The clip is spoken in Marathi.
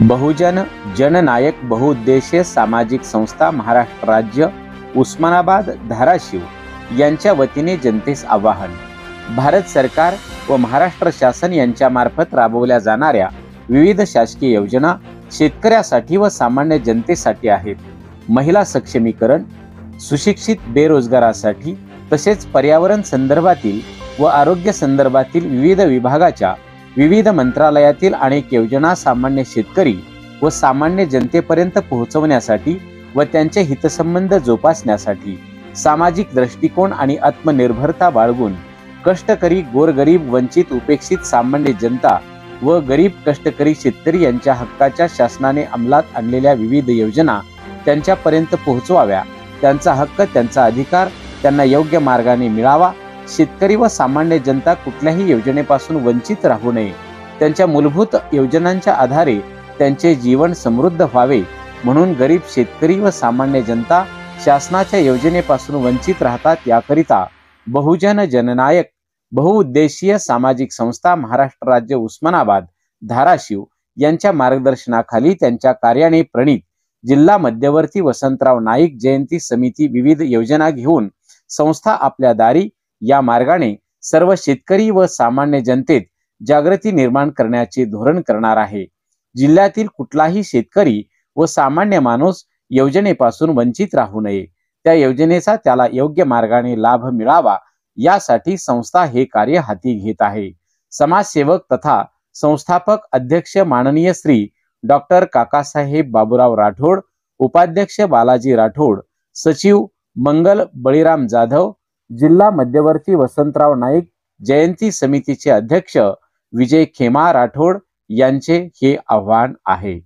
बहुजन जननायक बहुउद्देशीय सामाजिक संस्था महाराष्ट्र राज्य उस्मानाबाद धाराशिव यांच्या वतीने जनतेस आवाहन। भारत सरकार व महाराष्ट्र शासन यांच्यामार्फत राबवल्या जाणाऱ्या विविध शासकीय योजना शेतकऱ्यासाठी व सामान्य जनतेसाठी आहेत। महिला सक्षमीकरण, सुशिक्षित बेरोजगारासाठी तसेच पर्यावरण संदर्भातील व आरोग्य संदर्भातील विविध विभागाच्या विविध मंत्रालयातील अनेक योजना सामान्य शेतकरी व सामान्य जनतेपर्यंत पोहोचवण्यासाठी व त्यांचे हितसंबंध जोपासण्यासाठी सामाजिक दृष्टिकोन आणि आत्मनिर्भरता बाळगून कष्टकरी, गोरगरीब, वंचित, उपेक्षित सामान्य जनता व गरीब कष्टकरी शेतकरी यांच्या हक्काच्या शासनाने अंमलात आणलेल्या विविध योजना त्यांच्यापर्यंत पोहोचवाव्या। त्यांचा हक्क, त्यांचा अधिकार त्यांना योग्य मार्गाने मिळावा। शेतकरी व सामान्य जनता कुठल्याही योजनेपासून वंचित राहू नये। त्यांच्या मूलभूत योजनांच्या आधारे त्यांचे जीवन समृद्ध व्हावे म्हणून गरीब शेतकरी व सामान्य जनता शासनाच्या योजनेपासून वंचित राहतात। याकरिता बहुजन जननायक बहुउद्देशीय सामाजिक संस्था महाराष्ट्र राज्य उस्मानाबाद धाराशिव यांच्या मार्गदर्शनाखाली त्यांच्या कार्याने प्रणीत जिल्हा मध्यवर्ती वसंतराव नाईक जयंती समिती विविध योजना घेऊन संस्था आपल्या दारी या मार्गाने सर्व शेतकरी व सामान्य जनतेत जागृती निर्माण करण्याचे धोरण करणार आहे। जिल्ह्यातील कुठलाही शेतकरी व सामान्य माणूस योजनेपासून वंचित राहू नये, त्या योजनेचा त्याला योग्य मार्गाने लाभ मिळावा यासाठी संस्था हे कार्य हाती घेत आहे। समाजसेवक तथा संस्थापक अध्यक्ष माननीय श्री डॉक्टर काकासाहेब बाबूराव राठोड, उपाध्यक्ष बालाजी राठोड, सचिव मंगल बळीराम जाधव, जिल्हा मध्यवर्ती वसंतराव नाईक जयंती समितीचे अध्यक्ष विजय खेमा राठोड यांचे हे आव्हान आहे।